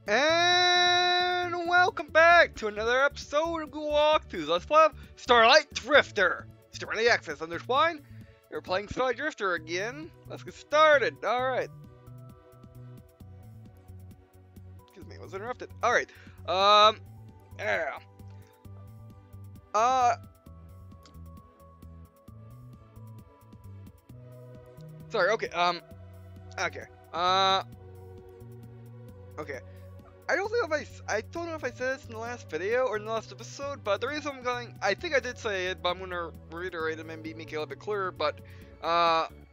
And welcome back to another episode of Google Walkthroughs. Let's play Starlight Drifter. Starlight Access Undertwine. We're playing Starlight Drifter again. Let's get started. Alright. Excuse me, I was interrupted. Alright. Yeah. Sorry, okay, okay. Okay. I don't know if I said this in the last video or in the last episode, but the reason I'm going, I think I did say it, but I'm gonna reiterate it, maybe make it a little bit clearer, but,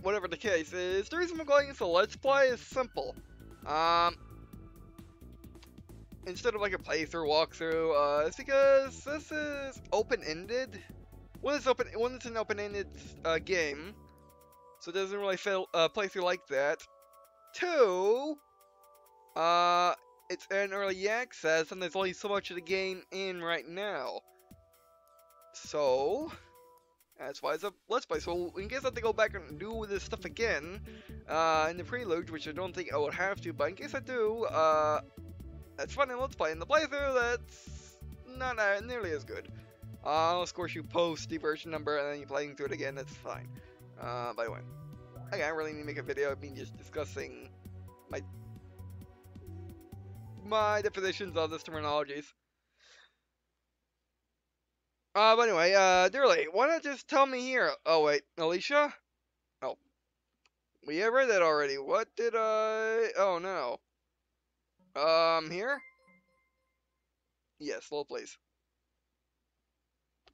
whatever the case is, the reason I'm going into Let's Play is simple. Instead of like a playthrough, walkthrough, it's because this is open-ended. One, it's an open-ended, game, so it doesn't really feel, playthrough like that. Two, it's in early access, and there's only so much of the game in right now. So, that's why it's a Let's Play. So, in case I have to go back and do this stuff again, in the prelude, which I don't think I would have to, but in case I do, that's fun in Let's Play. In the playthrough, that's not nearly as good. Of course, you post the version number, and then you're playing through it again, that's fine. By the way, I don't really need to make a video of me just discussing my definitions of this terminologies. But anyway, Dearly, why not just tell me here? Oh wait, Alicia? Oh, we have read that already. What did I? Oh no. Here? Yes, slow please.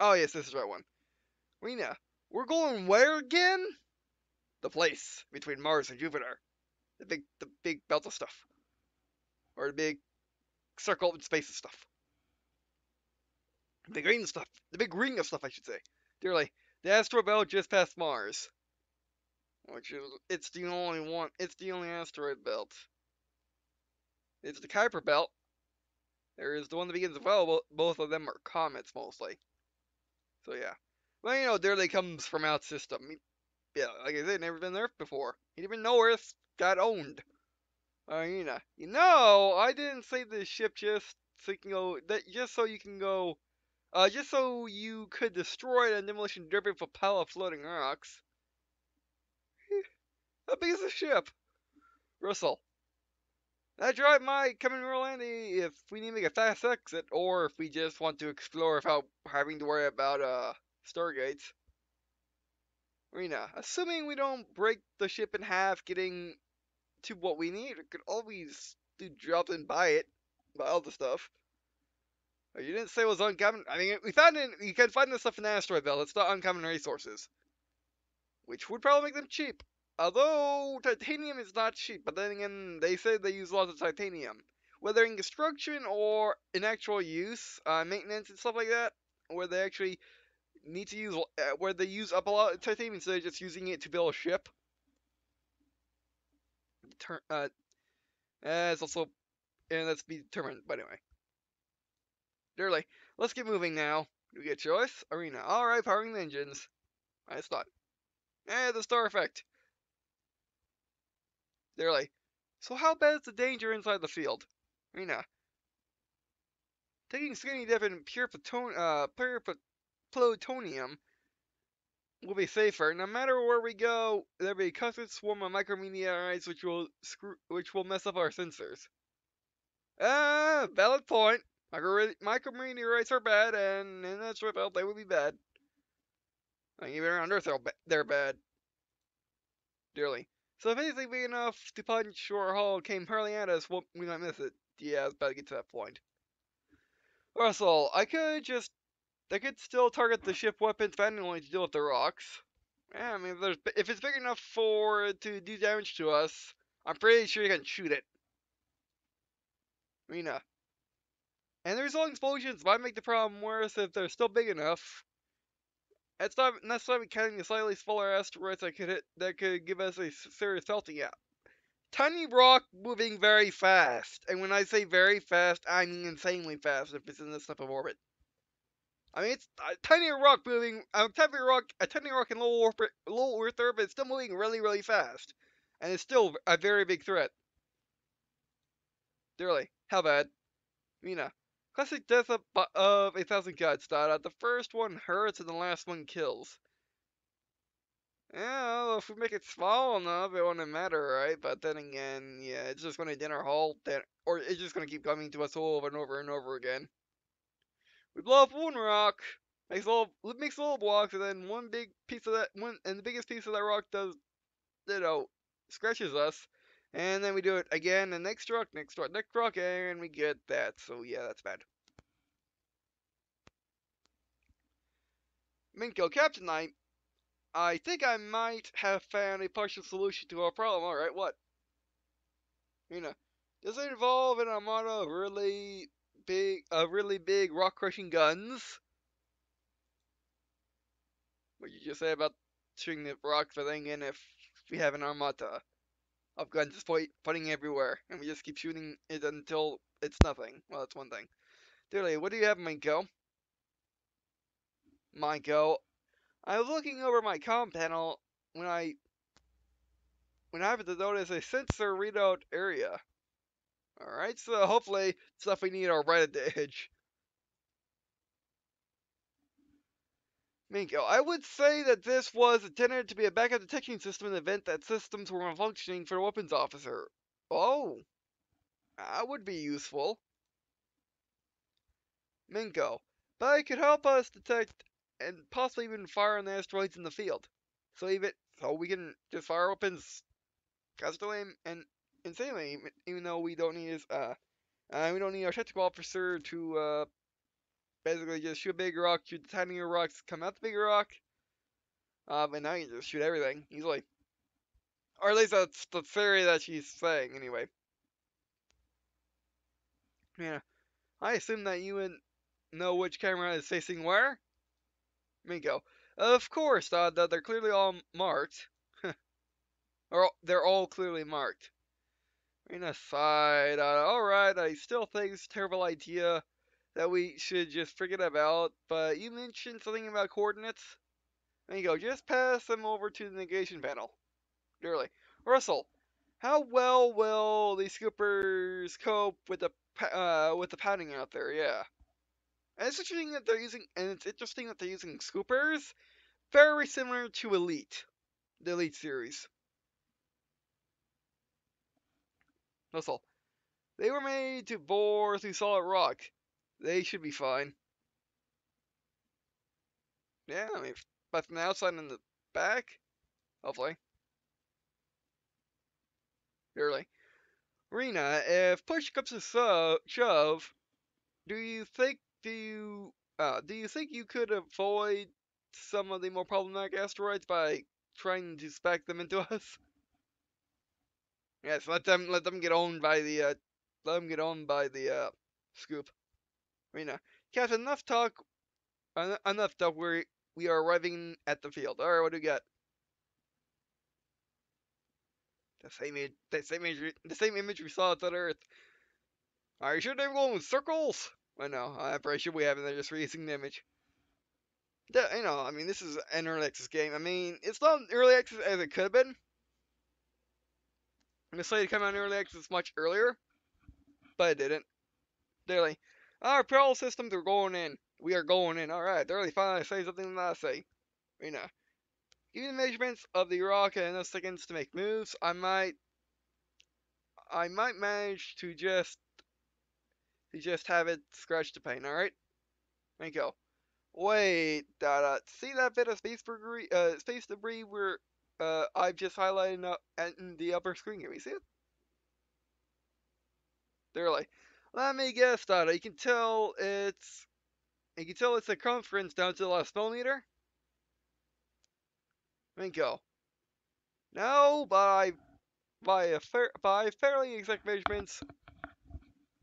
Oh yes, this is the right one. Rena, we're going where again? The place between Mars and Jupiter. The big belt of stuff. Or the big circle in space of stuff. The green stuff. The big ring of stuff, I should say. Dearly, the asteroid belt just past Mars. Which is, it's the only one. It's the only asteroid belt. It's the Kuiper belt. There is the one that begins with L. Both of them are comets, mostly. So yeah. Well, you know, Dearly comes from out system. Yeah, like I said, never been there before. He didn't even know Earth got owned. You know, I didn't say this ship just so you can go, just so you can go, just so you could destroy the demolition derby with a pile of floating rocks. How big is the ship? Russell. That drive might come in real handy if we need to make a fast exit, or if we just want to explore without having to worry about, stargates. Rena, assuming we don't break the ship in half getting to what we need, we could always do drop and buy all the stuff. You didn't say it was uncommon. I mean, you can find this stuff in the asteroid belt. It's not uncommon resources, which would probably make them cheap. Although titanium is not cheap, but then again, they say they use lots of titanium, whether in construction or in actual use, maintenance and stuff like that, where they actually need to use, where they use up a lot of titanium instead of just using it to build a ship. It's also, and that's be determined. But anyway, Dearly, let's get moving now. Do we get a choice? Arena. Alright, powering the engines. It's not. The star effect. Dearly. So how bad is the danger inside the field? Arena. Taking skinny dip in pure plutonium will be safer. No matter where we go, there'll be a constant swarm of micrometeorites which will mess up our sensors. Valid point. Micrometeorites are bad, and in that strip belt, they would be bad. Even around Earth, they're bad. Dearly. So if anything big enough to punch or hull came hurling at us, well, we might miss it. Yeah, I was about to get to that point. Russell, I could still target the ship weapons manually to deal with the rocks. Yeah, I mean, if it's big enough for it to do damage to us, I'm pretty sure you can shoot it. Rena. And the resulting explosions might make the problem worse if they're still big enough. That's not necessarily counting the slightly smaller asteroids that could give us a serious pelting out. Tiny rock moving very fast, and when I say very fast, I mean insanely fast if it's in this type of orbit. I mean, it's a tiny rock moving, a tiny rock in low Earth orbit, it's still moving really, really fast, and it's still a very big threat. Dearly, How bad? Mina. Classic death of 1,000 cuts. The first one hurts and the last one kills. Yeah, well, if we make it small enough, it won't matter, right? But then again, yeah, it's just gonna dinner halt, then, or it's just gonna keep coming to us over and over and over again. We blow up one rock, makes little blocks, and then one big piece of that one, and the biggest piece of that rock does, you know, scratches us, and then we do it again, and next rock, and we get that. So yeah, that's bad. Minko, Captain Knight, I think I might have found a partial solution to our problem. All right, what? You know, does it involve an armada of really big rock crushing guns? What you just say about shooting the rock thing in if we have an armada of guns just pointing everywhere, and we just keep shooting it until it's nothing. Well, that's one thing. Dearly, what do you have, Minko? Minko, I was looking over my comm panel when I happened to notice a sensor readout area. Alright, so hopefully stuff we need are right at the edge. Minko, I would say that this was intended to be a backup detection system in the event that systems were malfunctioning for a weapons officer. Oh, that would be useful. Minko, but it could help us detect and possibly even fire on the asteroids in the field. So we can just fire weapons constantly and insanely, even though we don't need our technical officer to basically just shoot a big rock, shoot the tinier rocks, come out the bigger rock, and now you just shoot everything easily. Or at least that's the theory that she's saying, anyway. Yeah, I assume that you would know which camera is facing where? Minko. Of course, they're clearly all marked. Or they're all clearly marked. Rena sighed. Alright, I still think it's a terrible idea that we should just forget about, but you mentioned something about coordinates? Minko, just pass them over to the negation panel. Dearly. Russell, how well will these scoopers cope with the pounding out there? Yeah. And it's interesting that they're using scoopers, very similar to Elite, the Elite series. Russell, they were made to bore through solid rock. They should be fine. Yeah, I mean, but from the outside and the back, hopefully. Dearly. Rena, if push comes to shove, do you think you could avoid some of the more problematic asteroids by trying to spec them into us? Yes, let them get owned by the scoop. You know, Captain, enough talk. Enough talk. We are arriving at the field. All right, what do we got? The same image we saw at Earth. Are you sure they're going with circles? I know. I'm pretty sure we haven't. They're just reusing the image. I mean, this is an early access game. I mean, it's not early access as it could have been. It's slated to come out in early access much earlier, but it didn't. They're like, our parallel systems are going in. We are going in. All right. They're really finally saying something that I say. You know, give me the measurements of the rock and enough seconds to make moves. I might manage to just have it scratch the paint. All right. Thank you. Wait, see that bit of space debris where I've just highlighted in the upper screen? Can we see it? They're like, let me guess, Dada. You can tell its circumference down to the last millimeter. Minko. No, by fairly exact measurements,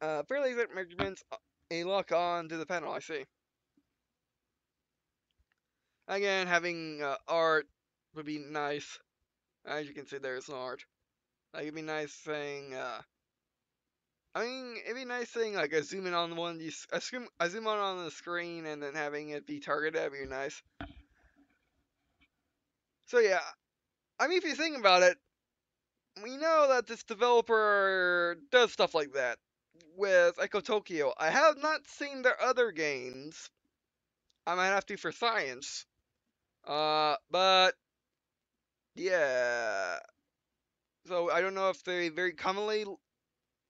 a lock on to the panel. I see. Again, having art would be nice. As you can see, there's no art. Like it'd be nice saying. I mean, it'd be nice saying like a zoom in on one. I zoom on the screen and then having it be targeted. That'd be nice. So yeah, I mean, if you think about it, we know that this developer does stuff like that. with Echo Tokyo. I have not seen their other games. I might have to for science. But yeah. So I don't know if they very commonly,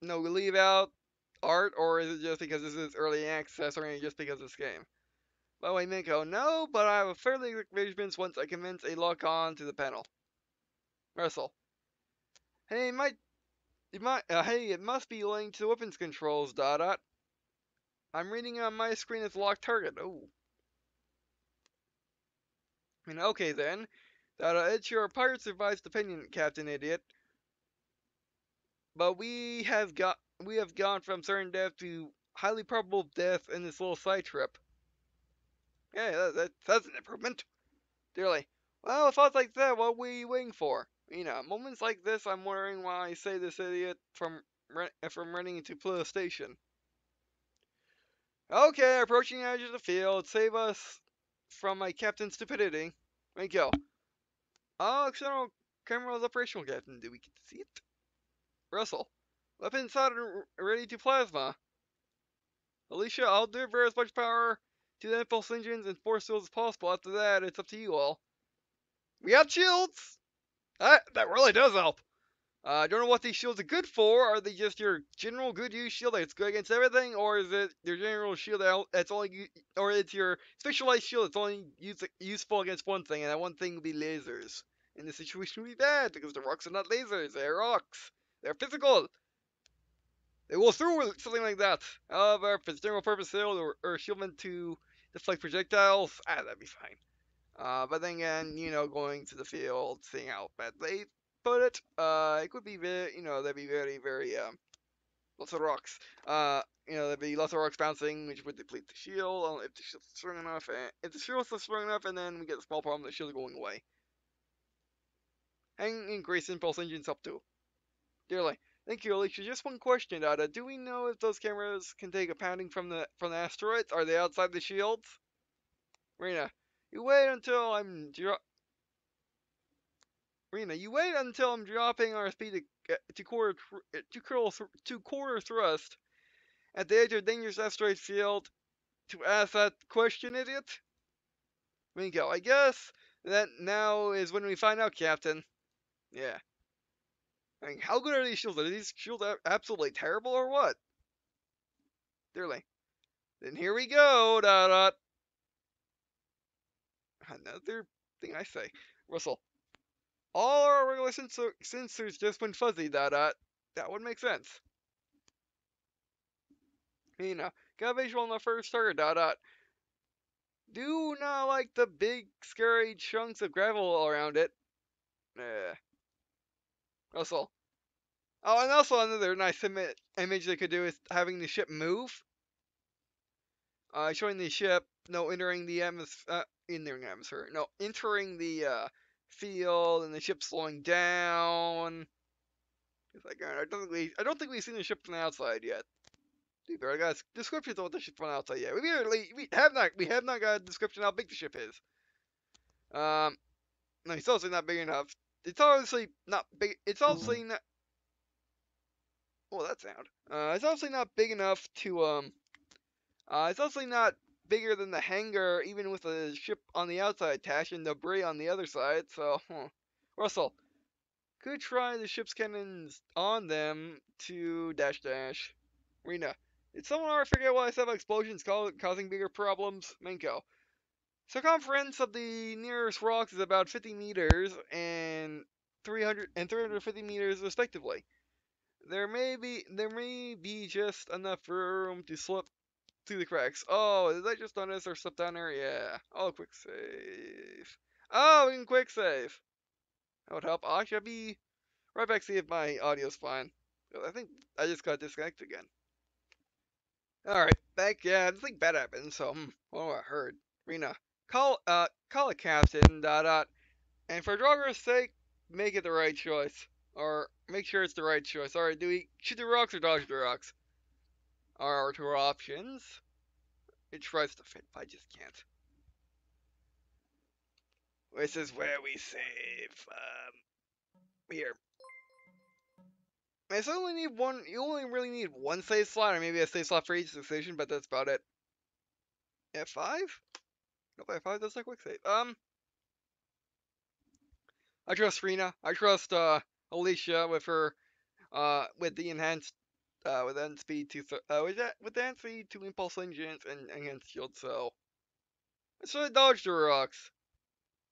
leave out art, or is it just because this is early access, or just because of this game? By the way, Minko, no, but I have a fairly quick arrangements once I convince a lock on to the panel. Russell. Hey, hey, it must be linked to weapons controls, dot dot. I'm reading on my screen as locked target. Oh. Okay then. It's your pirate's advised opinion, Captain Idiot. But we have gone from certain death to highly probable death in this little side trip. Yeah, that's an improvement. Dearly. Well, thoughts like that, what were you waiting for? Moments like this, I'm wondering why I say this idiot from running into Pluto Station. Okay, approaching the edge of the field. Save us from my captain's stupidity. Thank you. Oh, external camera's operational, Captain. Do we get to see it? Russell. Weapons out and ready to plasma. Alicia, I'll deliver as much power to the impulse engines and force fields as possible. After that, it's up to you all. We got shields! That really does help. I don't know what these shields are good for. Are they just your general good use shield that's good against everything, or is it your general shield that's only, or it's your specialized shield that's only useful against one thing, and that one thing would be lasers? And the situation would be bad because the rocks are not lasers; they're rocks. They're physical. They will through with something like that. However, if it's general purpose shield or a shield meant to deflect projectiles, that'd be fine. But then again, going to the field, seeing how bad they put it, it could be very, there'd be very, very, lots of rocks. There'd be lots of rocks bouncing, which would deplete the shield, if the shield's strong enough, and if the shield's not strong enough, and then we get a small problem, the shield's going away. And increase impulse engines up too. Dearly. Thank you, Alicia. Just one question, Ada. Do we know if those cameras can take a pounding from the asteroids? Are they outside the shields? Rena, you wait until I'm Rena, you wait until I'm dropping our speed to quarter thrust at the edge of dangerous asteroid field to ask that question, idiot. Minko, I guess that now is when we find out, Captain. Yeah. How good are these shields? Are these shields absolutely terrible or what? Dearly. Then here we go, dot dot. Another thing I say. Russell. All our regular sensors just went fuzzy, dot dot. That would make sense. Got a visual on the first target, dot dot. Do not like the big, scary chunks of gravel around it. Russell. Oh, and also another nice image they could do is having the ship move. Showing the ship, entering the atmosphere, entering the field, and the ship slowing down. It's like, I don't think we've seen the ship from the outside yet. Dude, I got descriptions of what the ship from the outside yet. We have not got a description of how big the ship is. No, it's obviously not big enough. It's obviously not big. It's obviously not. Oh, that sound. It's obviously not big enough to It's obviously not bigger than the hangar, even with the ship on the outside attached and debris on the other side. So, Russell, could try the ship's cannons on them to dash dash. Rena, did someone ever figure out why some explosions causing bigger problems? Minko. Circumference of the nearest rocks is about 50 meters and 300 and 350 meters respectively. There may be just enough room to slip through the cracks. Oh, did I just notice or slip down there? Yeah. Oh, quick save. Oh, we can quick save. That would help. Actually, I'll be right back to see if my audio's fine. I think I just got disconnected again. Alright, back. Yeah, I think bad happened, so, what have I heard? Rena, call a captain, dot dot. And for Draugur's sake, make it the right choice. Or make sure it's the right choice. Alright, do we shoot the rocks or dodge the rocks? Are our two options. It tries to fit, but I just can't. This is where we save. Here. I still only need one. You only really need one save slot, or maybe a save slot for each station, but that's about it. F5? No, F5 does not quick save. I trust Rena. I trust Alicia with her with the enhanced with enhanced speed to with the enhanced speed to impulse engines and enhanced shield. So dodge the rocks.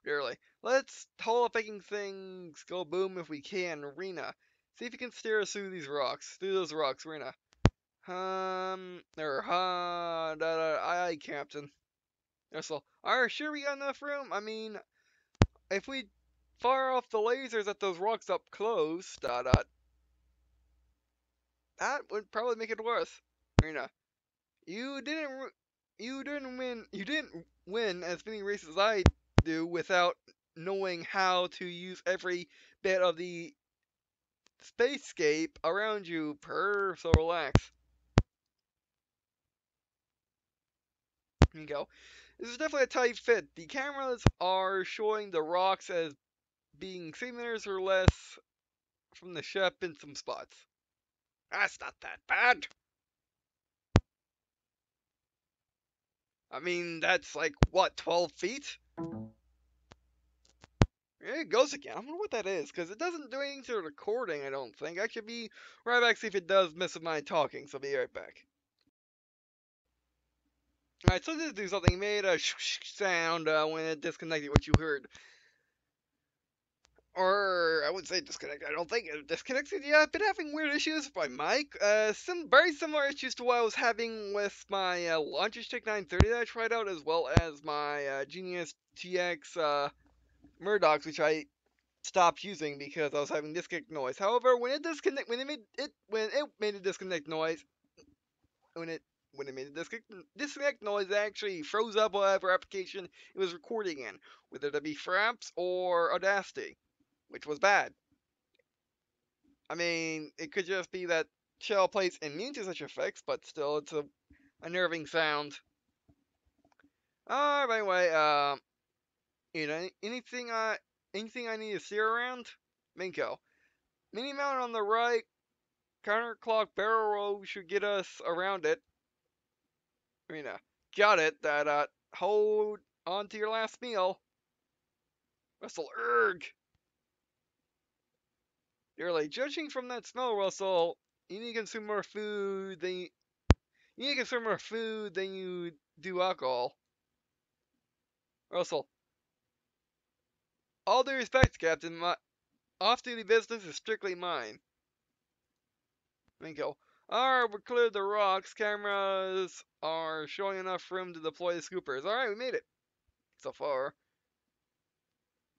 Barely. Let's hold up making things go boom if we can, Rena. See if you can steer us through those rocks, Rena. Aye, Captain. Russell, are sure we got enough room? I mean, if we fire off the lasers at those rocks up close, that would probably make it worse. Rena, you didn't, you didn't win as many races as I do without knowing how to use every bit of the spacescape around you. So relax. Here you go. This is definitely a tight fit. The cameras are showing the rocks as being 6 meters or less from the ship in some spots. That's not that bad. I mean, that's like, what, 12 feet? Yeah, it goes again. I wonder what that is, because it doesn't do anything to the recording, I don't think. I should be right back, see if it does mess with my talking, so I'll be right back. Alright, so this do something. It made a sound when it disconnected what you heard. Or, I wouldn't say disconnected. I don't think it disconnected. Yeah, I've been having weird issues with my mic. Some very similar issues to what I was having with my Logitech 930 that I tried out, as well as my Genius TX Murdochs, which I stopped using because I was having disconnect noise. However, when it made a disconnect noise, when it when it made a disconnect noise, it actually froze up whatever application it was recording in, whether that be Fraps or Audacity, which was bad. I mean, it could just be that shell plates immune to such effects, but still, it's a unnerving sound. Anyway, anything I need to steer around? Minko. Mini mount on the right, counterclock barrel roll should get us around it. Rena. Got it. Hold on to your last meal. Russell, erg. Nearly. Judging from that smell, Russell, you need to consume more food than you do alcohol. Russell, all due respect, Captain, my off-duty business is strictly mine. Minko. Alright, we cleared the rocks. Cameras are showing enough room to deploy the scoopers. Alright, we made it. So far.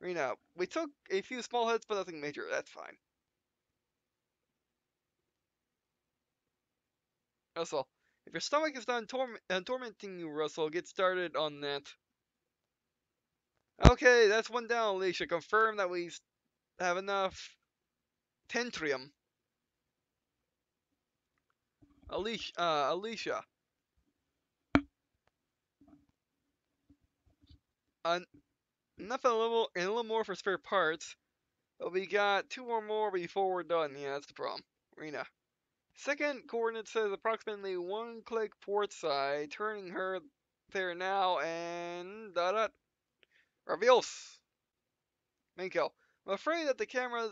Rena, we took a few small hits, but nothing major. That's fine. Russell, if your stomach is done tormenting you, Russell, get started on that. Okay, that's one down, Alicia. Confirm that we have enough tentrium. Alicia. Uh, enough and a little more for spare parts. But we got two or more before we're done. Yeah, that's the problem. Rena. Second coordinate says approximately one click port side, turning her there now and reveals. Minko. I'm afraid that the cameras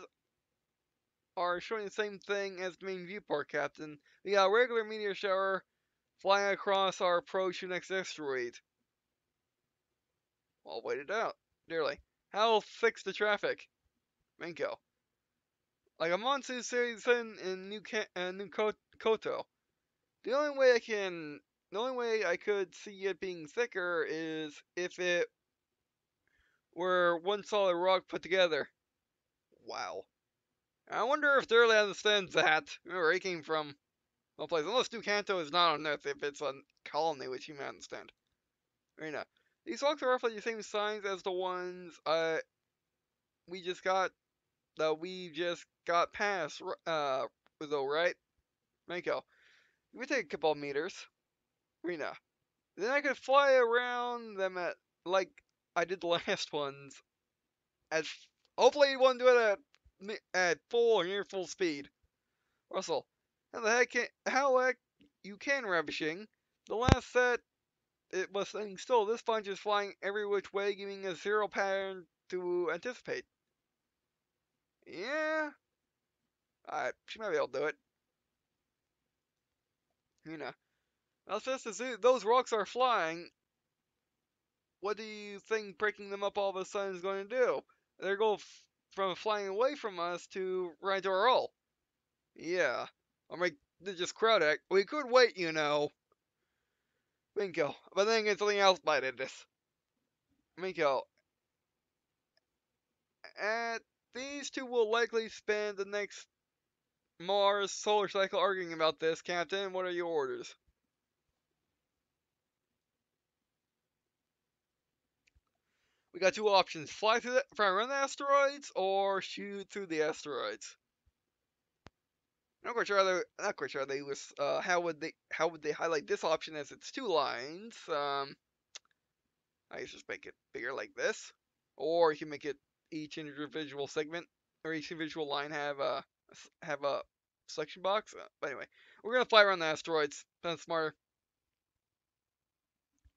are showing the same thing as the main viewport, Captain. We got a regular meteor shower flying across our approach to the next asteroid. I'll wait it out. Dearly. How'll fix the traffic? Minko. Like a monsoon season in New Koto. The only way I could see it being thicker is if it were one solid rock put together. Wow. I wonder if Durley understands that. Where he came from. No place. Unless New Kanto is not on Earth, if it's a colony, which you may understand. Rena. These rocks are roughly the same size as the ones we just got past though, right? Mako. It would take a couple of meters. Rena. Then I could fly around them at like I did the last ones. At hopefully you won't do it at full or near full speed. Russell, how heck you can ravishing? The last set it was staying still. This sponge is flying every which way, giving us zero pattern to anticipate. Yeah, she might be able to do it. You know, that's just as those rocks are flying. What do you think breaking them up all of a sudden is going to do? They're going from flying away from us to right to our hull. Yeah, I mean, they're just crowd. We could wait, you know. Minko, but then again, something else might end this. Minko, and these two will likely spend the next Mars solar cycle arguing about this, Captain. What are your orders? We got two options: fly around the asteroids, or shoot through the asteroids. Not quite sure they was. How would they highlight this option as it's two lines? I guess just make it bigger like this, or you can make it each individual segment or each individual line have a selection box. But anyway, we're gonna fly around the asteroids. That's smarter.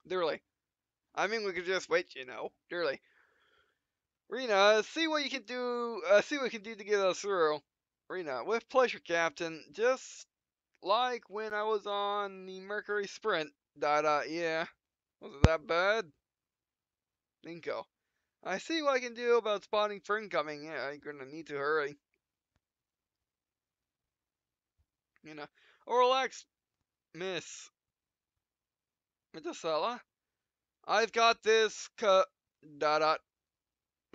Dearly. I mean, we could just wait, you know. Dearly. Rena, see what you can do. See what you can do to get us through. Rena, with pleasure, Captain. Just like when I was on the Mercury Sprint. Yeah. Was it that bad? Ninko. I see what I can do about spotting for incoming. Yeah, you're gonna need to hurry. You know. Or relax, Miss Methuselah. I've got this. Dot dot.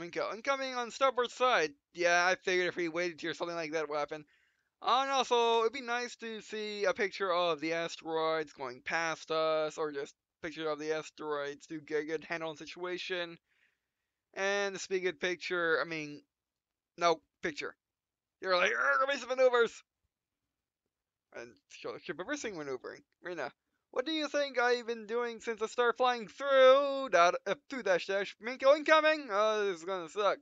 Minko. Incoming on starboard side. Yeah, I figured if we waited here, something like that would happen. And also, it'd be nice to see a picture of the asteroids going past us, or just picture of the asteroids to get a good handle on the situation. And to be a good picture, I mean, no, picture. You're like, basic maneuvers! And show the ship reversing maneuvering. Rena, what do you think I've been doing since I started flying through? Through dash dash. Minko incoming! Oh, this is gonna suck.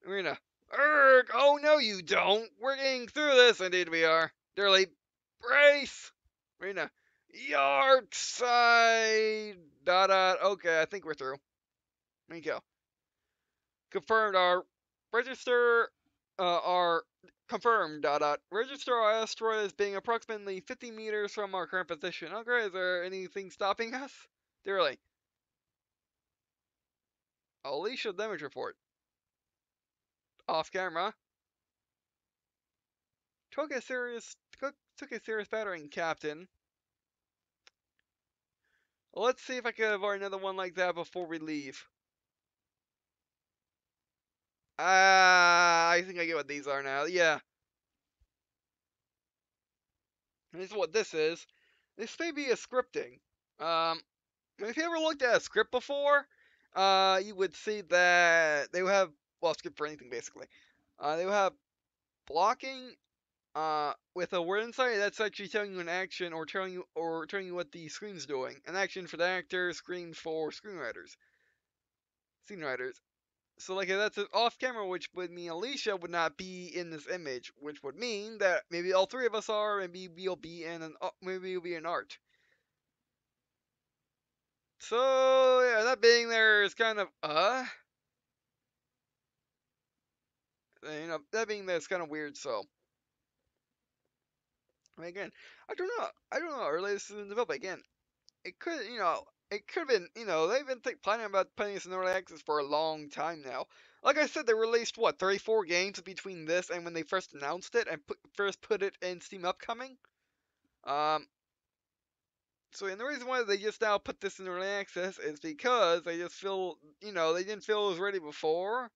Rena, oh no you don't! We're getting through this, indeed we are. Dearly, brace! Rena, Yark side! Okay, I think we're through. Minko, confirmed register, our confirmed, register our asteroid as being approximately 50 meters from our current position. Okay, is there anything stopping us? Dearly, Alicia damage report. Off camera. Took a serious battering, Captain. Let's see if I can avoid another one like that before we leave. I think I get what these are now. Yeah. This is what this is. This may be a scripting. If you ever looked at a script before, you would see that they would have, well, script for anything basically. They would have blocking, with a word inside that's actually telling you an action or telling you what the screen's doing. An action for the actor, screen for screenwriters. So like if that's off camera, which would mean Alicia would not be in this image, which would mean that maybe all three of us are, maybe we'll be in maybe we'll be in art. So yeah, that being there is kind of that being there is kind of weird. So I mean, again, I don't know how early this is in development. Again, it could have been, they've been planning about putting this in early access for a long time now. Like I said, they released what 34 games between this and when they first announced it and first put it in Steam Upcoming. Um, and the reason why they just now put this in early access is because they just feel, they didn't feel it was ready before.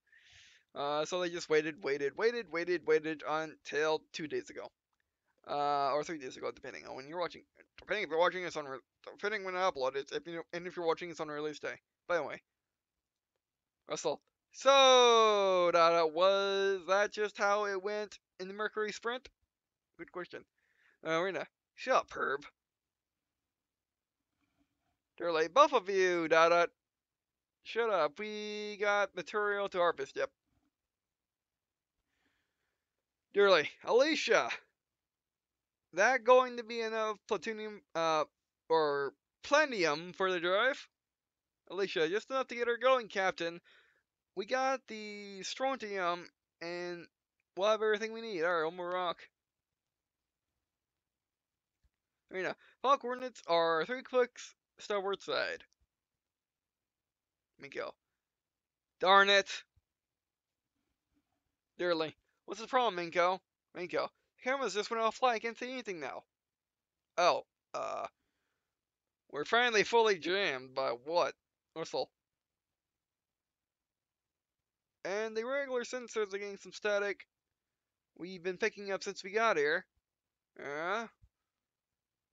So they just waited until 2 days ago. Or 3 days ago, depending on when you're watching. Depending if you're watching this depending when I upload it, if you're watching this on release day. By the way, Russell. So, was that just how it went in the Mercury Sprint? Good question. Rena, shut up, perb. They're like, both of you, shut up. We got material to harvest. Yep. Dearly, Alicia. that going to be enough plutonium, or planium for the drive? Alicia, just enough to get her going, Captain. We got the strontium, and we'll have everything we need. Alright, one more rock. Arena. Fall coordinates are 3 clicks starboard side. Let me go. Darn it! Dearly. What's the problem, Minko? Minko. The cameras just went offline. I can't see anything now. Oh, we're finally fully jammed by what? Whistle. And the regular sensors are getting some static we've been picking up since we got here. Uh,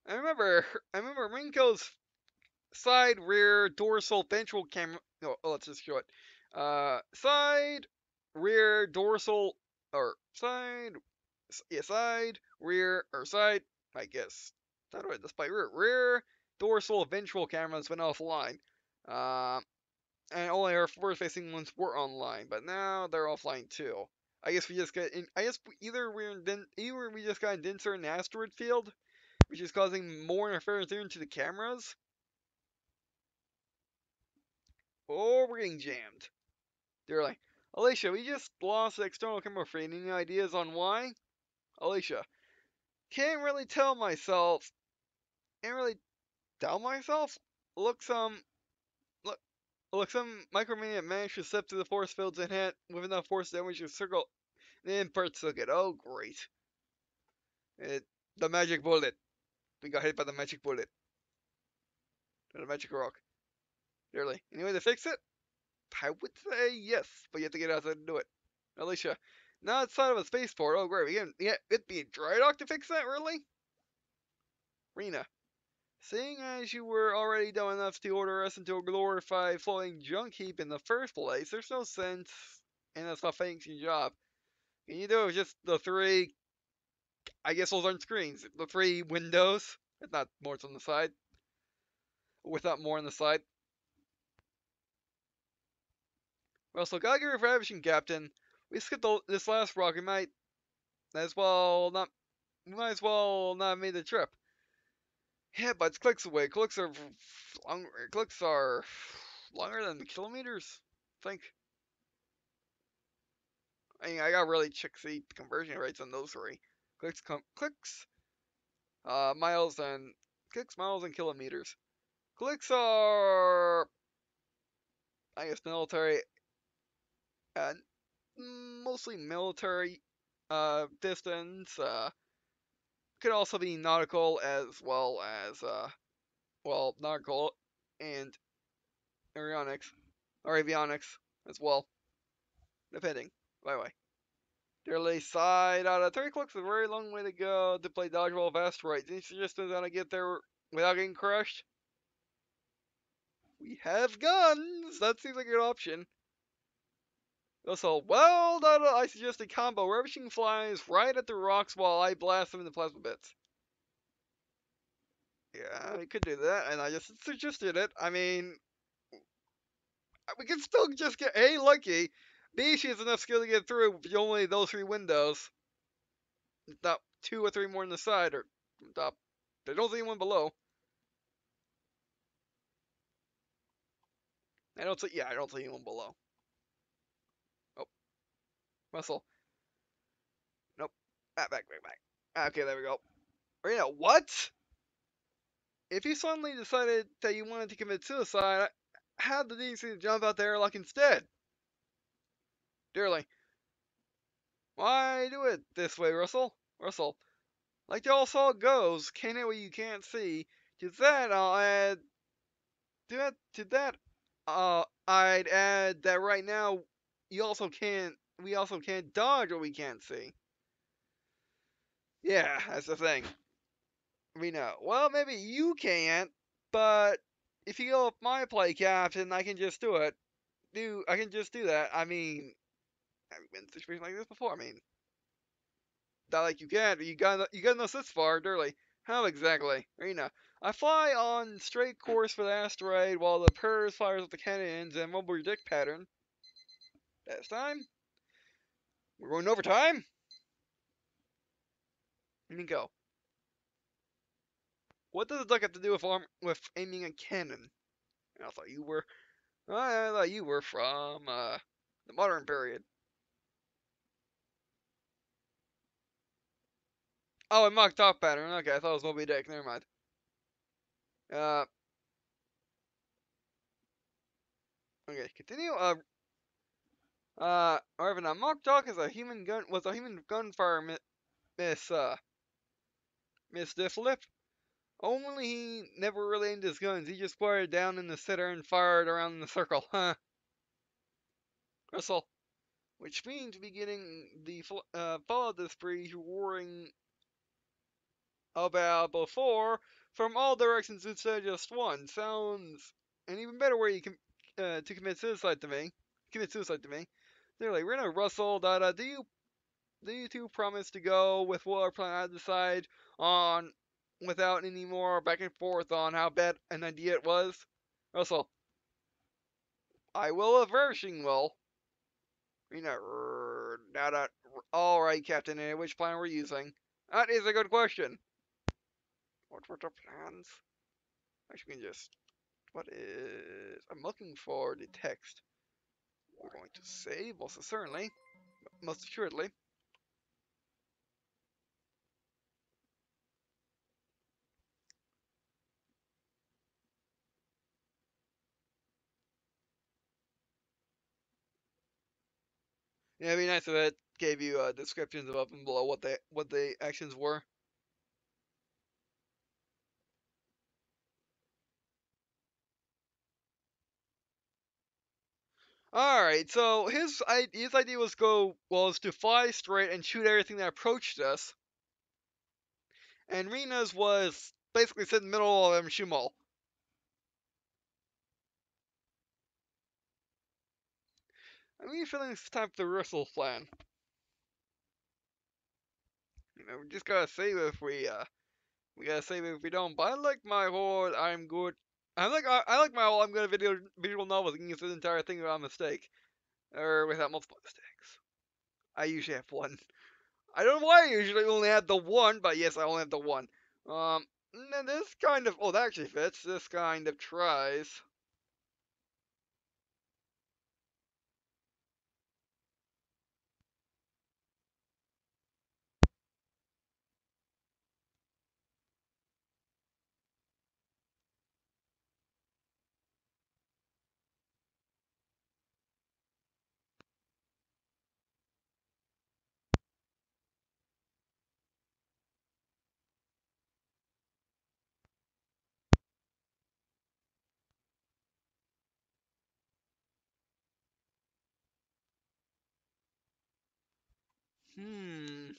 I remember, Minko's side, rear, dorsal, ventral camera. No, let's just show it. Side, rear, dorsal, or side, yeah, side, rear, or side, I guess. How do I display rear, dorsal, ventral cameras went offline. And only our forward-facing ones were online, but now they're offline too. I guess we just get in. I guess either we just got denser in the asteroid field, which is causing more interference into the cameras, or we're getting jammed. They're like, Alicia, we just lost the external camera feed. Any ideas on why? Alicia, can't really tell myself. Can't really tell myself. Look, look, some micromania managed to step through the force fields and hit with enough force damage to circle. Then Bert took it. Oh, great. It, the magic bullet. We got hit by the magic bullet. The magic rock. Nearly. Any way to fix it? I would say yes, but you have to get outside and do it. Alicia, not outside of a spaceport. Oh, great. It'd be a dry dock to fix that, really? Rena, seeing as you were already dumb enough to order us into a glorified floating junk heap in the first place, there's no sense in us not finishing your job. Can you do it with just the 3, I guess those aren't screens, the 3 windows, if not more on the side, without more on the side? Well, so gotta give ravishing, Captain. We skipped this last rock. As well not, we might as well not have made the trip. Yeah, but it's clicks away. Clicks are longer than kilometers. I think. I mean, I gotta really check the conversion rates on those 3. Clicks, miles and miles and kilometers. Clicks are, I guess, military, uh, mostly military, distance. Could also be nautical as well as, nautical and avionics, or avionics as well, depending. By the way. Dearly side out of 3 clicks, a very long way to go to play dodgeball of asteroids. Any suggestions on how to get there without getting crushed? We have guns! That seems like a good option. Also, well, I suggest a combo where everything flies right at the rocks while I blast them into plasma bits. Yeah, we could do that, and I just suggested it. I mean, we can still just get A, lucky, B, she has enough skill to get through with only those 3 windows. Not 2 or 3 more on the side, or top. There's only one below. I don't see anyone below. Oh, muscle. Nope. Back. Okay, there we go. Rena, what? If you suddenly decided that you wanted to commit suicide, how did these things jump out the airlock instead? Dearly, why do it this way, Russell? Russell, like the old saw goes, can't hit what you can't see. To that, I'll add. To that, I'd add that right now, you also can't. We also can't dodge what we can't see. Yeah, that's the thing. We know. Well, maybe you can't, but if you go with my play, Captain, I can just do it. I can just do that. I mean, I've been in a situation like this before. I mean, not like you can, but you got us this far, Durley. How exactly? Rena, I fly on straight course for the asteroid while the Purrs fires up the cannons and mobile predict pattern. Last time? We're going over time? Let me go. What does a duck have to do with aiming a cannon? And I thought you were from the modern period. Oh, a mock top pattern. Okay, I thought it was Moby Dick. Never mind. Uh, okay, continue. However, now mock talk is a human gun was a human gunfire miss miss this lip. Only he never really aimed his guns. He just fired down in the center and fired around in the circle. Huh. Russell. Which means beginning the follow this breeze roaring about before from all directions instead of just one. Sounds an even better way you can to commit suicide to me. Commit suicide to me. They're like, Rena, Russell, do you two promise to go with what our plan I decide on without any more back and forth on how bad an idea it was? Russell, I will if everything will. Rena, Dada, alright, Captain, and which plan we're using? That is a good question. What were the plans? Actually, we can just. What is. I'm looking for the text. We're going to save, most certainly. Most assuredly. Yeah, it'd be nice if it gave you descriptions above and below what the actions were. All right, so his idea was to fly straight and shoot everything that approached us, and Rena's was basically sit in the middle of them and shoot 'em all. I'm really feeling it's time for the rehearsal plan. You know, we just gotta save it if we gotta save it if we don't. But I like my whole I'm good. I like my whole I'm good at visual novels. You can use the entire thing without a mistake or without multiple mistakes. I usually have one. I don't know why I usually only have the one, but yes, I only have the one. And this kind of that actually fits. This kind of tries. Hmm.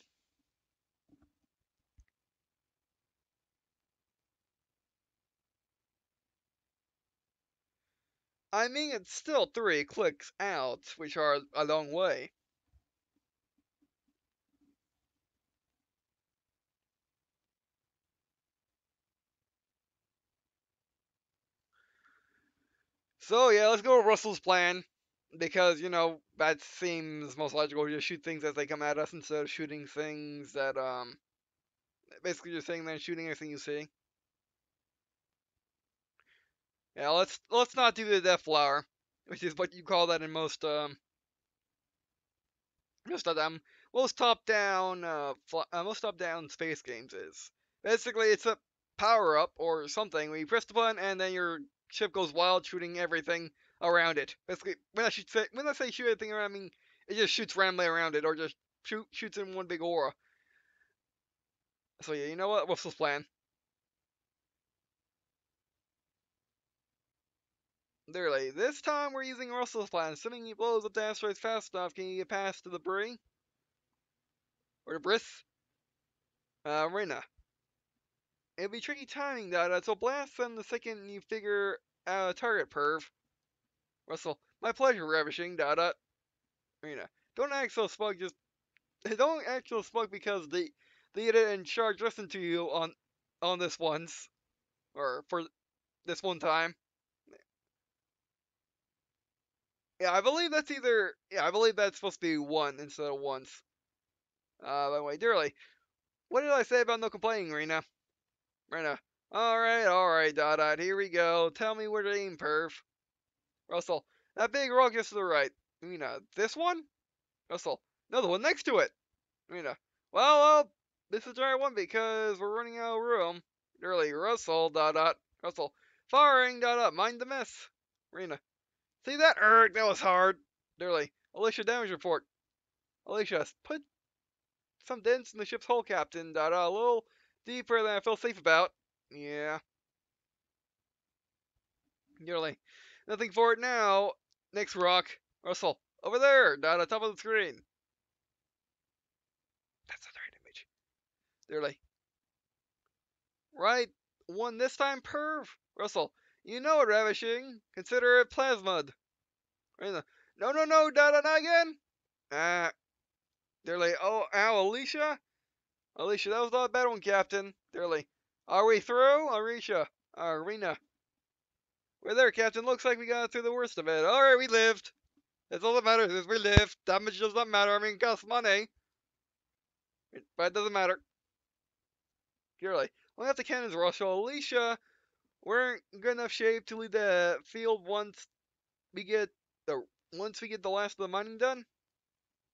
I mean, it's still 3 clicks out, which are a long way. So yeah, let's go with Russell's plan. Because, that seems most logical. Just shoot things as they come at us instead of shooting things that, basically just saying that shooting everything you see. Yeah, let's not do the Death Flower, which is what you call that in most of them, most top down space games is. Basically, it's a power up or something where you press the button and then your ship goes wild, shooting everything around it. Basically, when I say shoot everything around, I mean it just shoots randomly around it or just shoots in one big aura. So yeah, you know what? What's this plan? Literally, this time we're using Russell's plan. Assuming he blows up the asteroids fast enough, can you get past to the Brie or the Briss? Rena. It'll be tricky timing, Dada, so blast them the second you figure out a target perv. Russell, my pleasure, ravishing, Dada. Rena, don't act so smug, just don't act so smug because the idiot in charge listened to you on this once. Or for this one time. I believe that's supposed to be one instead of once. By the way, dearly, what did I say about no complaining, Rena? Rena, Alright, dot dot, here we go. Tell me where to aim, perv. Russell, that big rock just to the right. This one? Russell, no, the one next to it. Mina, well, this is the right one because we're running out of room. Early, Russell, dot dot. Russell, firing, dot dot, mind the miss. Rena, see that? That was hard. Early, Alicia, damage report. Alicia, put some dents in the ship's hull, Captain, dot dot, a little deeper than I feel safe about. Yeah. Nearly. Nothing for it now. Next rock. Russell. Over there. Down at the top of the screen. That's not the right image. Nearly. Right. One this time, perv. Russell. You know it, ravishing. Consider it plasmid. Right. No. Dada, not again. Ah. Nearly. Oh, ow, Alicia. Alicia, that was not a bad one, Captain. Nearly. Are we through? Alicia. Arena. We're there, Captain. Looks like we got through the worst of it. Alright, we lived. That's all that matters is we live. Damage does not matter. I mean, it costs money. But it doesn't matter. Purely. We'll have the cannons, Russell. Alicia, we're in good enough shape to lead the field we get once we get the last of the mining done.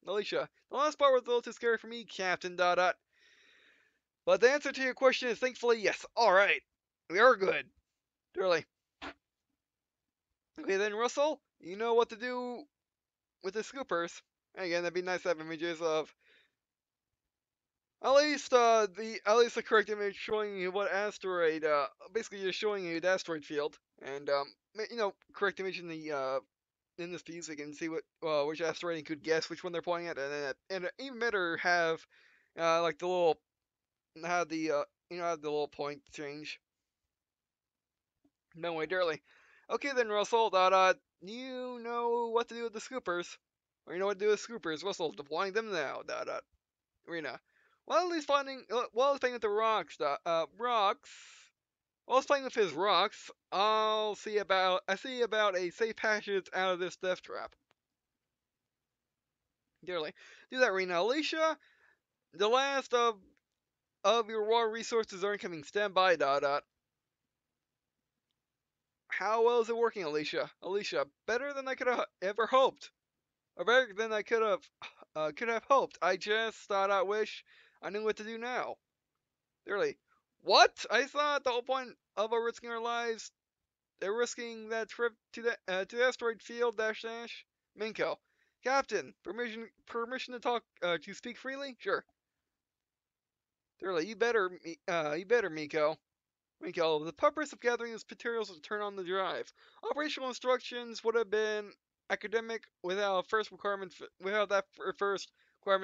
Alicia, the last part was a little too scary for me, Captain Dot Dot. But the answer to your question is thankfully yes. Alright. We are good. Purely. Okay then, Russell, you know what to do with the scoopers. Again, that'd be nice to have images of at least the correct image showing you what asteroid, basically just showing you the asteroid field, and correct image in this view so you can see which asteroid you could guess which one they're pointing at, and even better like the little have the have the little point change. No way, dearly. Okay then, Russell. You know what to do with the scoopers, or you know what to do with scoopers, Russell. Deploying them now. Arena. While he's playing with the rocks. While he's playing with his rocks, I see about a safe passage out of this death trap. Dearly, do that, Rena. Alicia, the last of your raw resources are incoming. Stand by. Dot dot. How well is it working, Alicia? Alicia, better than I could have ever hoped, or better than I could have hoped. I just thought I wish I knew what to do now. Really? What? I thought the whole point of our risking our lives, risking that trip to the asteroid field dash dash. Minko, Captain, permission to talk to speak freely? Sure. Really, you better, Miko. Miko, the purpose of gathering these materials was to turn on the drive. Operational instructions would have been academic without that first requirement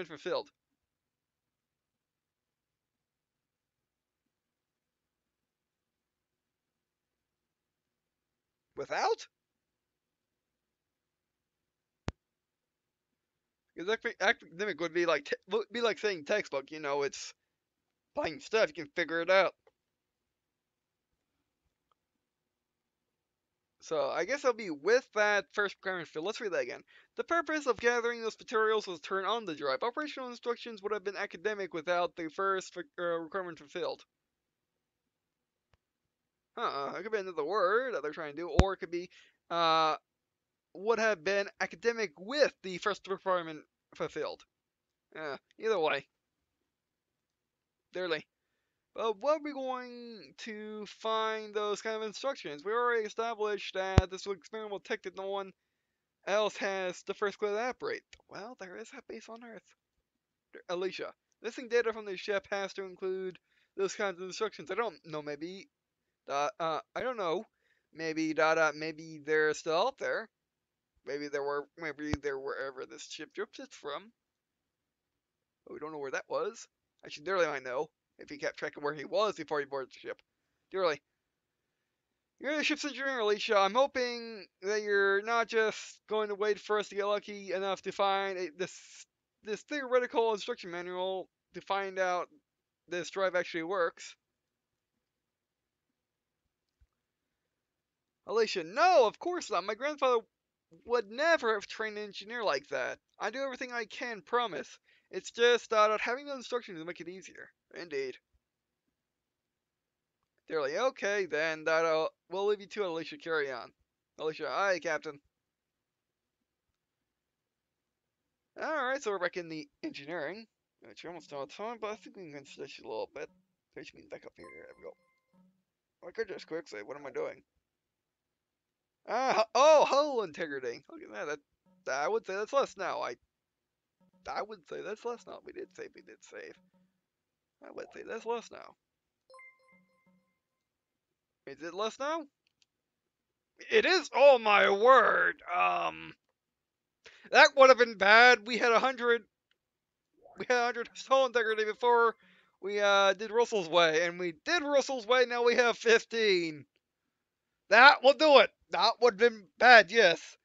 fulfilled. Without? Because academic would be like saying textbook. It's plain stuff. You can figure it out. So I guess I'll be with that first requirement field. Let's read that again. The purpose of gathering those materials was to turn on the drive. Operational instructions would have been academic without the first requirement fulfilled. It could be another word that they're trying to do, or it could be uh, would have been academic with the first requirement fulfilled. Either way, clearly. But what are we going to find those kind of instructions? We already established that this experimental tech that no one else has the first clue to operate. Well, there is a base on Earth. Alicia, missing data from the ship has to include those kinds of instructions. I don't know, maybe. I don't know. Maybe they're still out there. Maybe they're wherever this ship drifted from. But we don't know where that was. Actually, Dearly might know if he kept track of where he was before he boarded the ship. Dearly, you're the ship's engineer, Alicia. I'm hoping that you're not just going to wait for us to get lucky enough to find this theoretical instruction manual to find out this drive actually works. Alicia, no, of course not. My grandfather would never have trained an engineer like that. I do everything I can, promise. It's just having those instructions to make it easier. Indeed. They're like, okay, then we'll leave you to Alicia. Carry on. Alicia, aye, Captain. Alright, so we're back in the engineering. Which almost done with time, but I think we can stretch it a little bit. Which means back up here. There we go. I could just quick save. What am I doing? Oh, hull integrity. Look at that. I would say that's less now. I would say that's less now. We did save. I would say that's less now. Is it less now? It is. Oh my word. That would have been bad. We had 100. We had 100 hull integrity before we did Russell's Way, and we did Russell's Way. Now we have 15. That will do it. That would have been bad. Yes.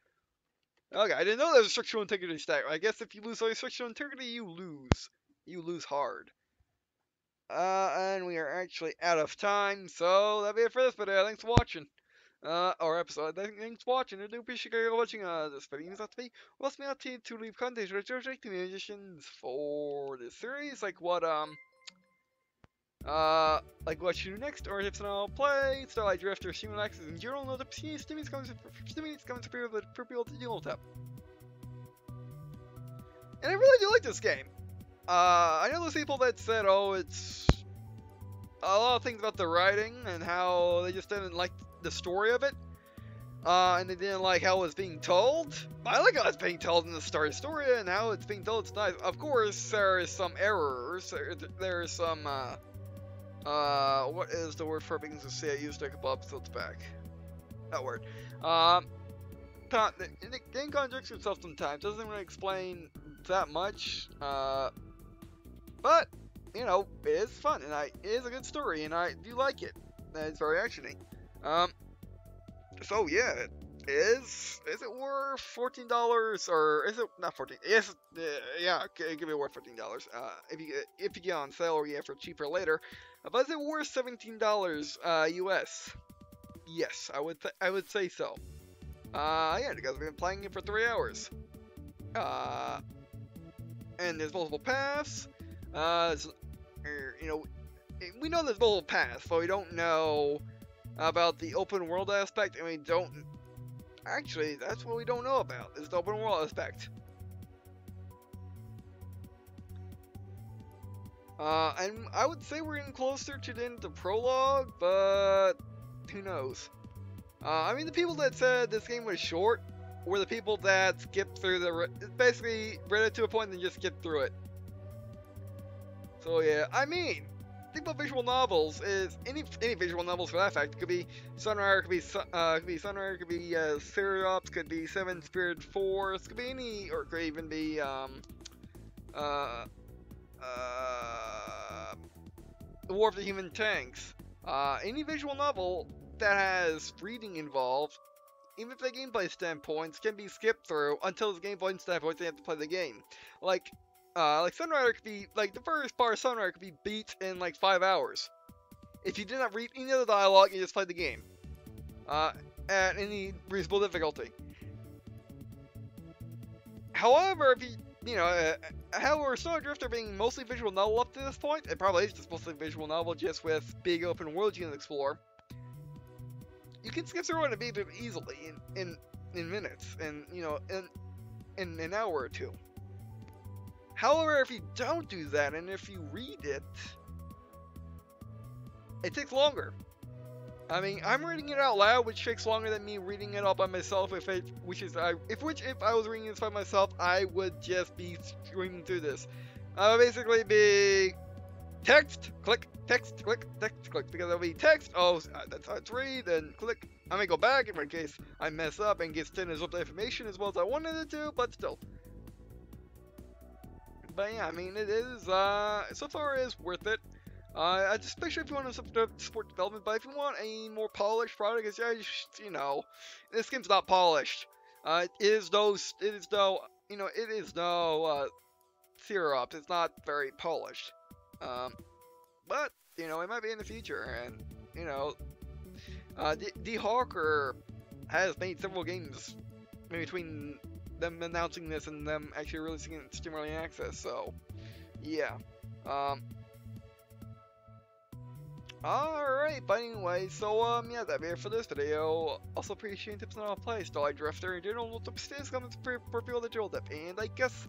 Okay, I didn't know there was a structural integrity stack. I guess if you lose all your structural integrity, you lose. You lose hard. And we are actually out of time, so that'll be it for this video. Thanks for watching. Or episode. Thanks for watching. I do appreciate you watching this video. It's not to be. What's me out to leave content to musicians for this series, like what what you do next, or if I'll play Starlight Drifter, Human Access in general, no, the stimulus comes to people to deal with that. And I really do like this game. I know there's people that said, oh, it's a lot of things about the writing and how they just didn't like the story of it. And they didn't like how it was being told. I like how it's being told in the story and how it's being told. It's nice. Of course, there is some errors. There's some, what is the word for being to say? I used a couple episodes back. That word. The game contradicts itself sometimes. Doesn't really explain that much. But, you know, it is fun, and it is a good story, and I do like it. And it's very actiony. So yeah, is it worth $14, or is it not 14? Yes, yeah, it could be worth $14. If you get on sale or you get for cheaper later. But is it worth $17 US? Yes, I would say so. Yeah, because we've been playing it for 3 hours. And there's multiple paths. You know, we know there's multiple paths, but we don't know about the open world aspect, and we don't. Actually, that's what we don't know about, is the open world aspect. And I would say we're getting closer to the end of the prologue, but who knows? I mean, the people that said this game was short were the people that skipped through basically read it to a point and just skipped through it. So yeah, I mean, think about visual novels is any visual novels for that fact. It could be Sunrise, could be Sunrise, could be Syrops, could be Seven Spirit Force, could be any, or could even be The War of the Human Tanks. Any visual novel that has reading involved, even if the gameplay standpoints, can be skipped through until the gameplay standpoint they have to play the game. Like Sunrider could be, like, the first part of Sunrider could be beat in, like, 5 hours. If you did not read any of the dialogue, you just played the game. At any reasonable difficulty. However, if you know, however, Starlight Drifter being mostly visual novel up to this point, it probably is just mostly visual novel, just with big open worlds you can explore. You can skip through it a bit easily in minutes, and, you know, in an hour or two. However, if you don't do that, and if you read it, it takes longer. I mean, I'm reading it out loud, which takes longer than me reading it all by myself. If I was reading this by myself, I would just be screaming through this. I would basically be text, click, text, click, text, click, because it'll be text. Oh, that's how it's read, then click. I may go back in case I mess up and get sent as up the information as well as I wanted it to, but still. But yeah, I mean, it is, so far it is worth it. Especially if you want to support development, but if you want a more polished product, it's just, you know, this game's not polished. It is no Syrops. It's not very polished. But, you know, it might be in the future, and, you know, D Hawker has made several games in between them announcing this and them actually releasing it in Steam Early Access, so, yeah. Alright, but anyway, so yeah, that'd be it for this video. Also appreciate tips on how to play Starlight Drifter in general, what tips is coming for people that drill dip, and I guess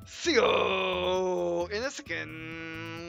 see you in a second.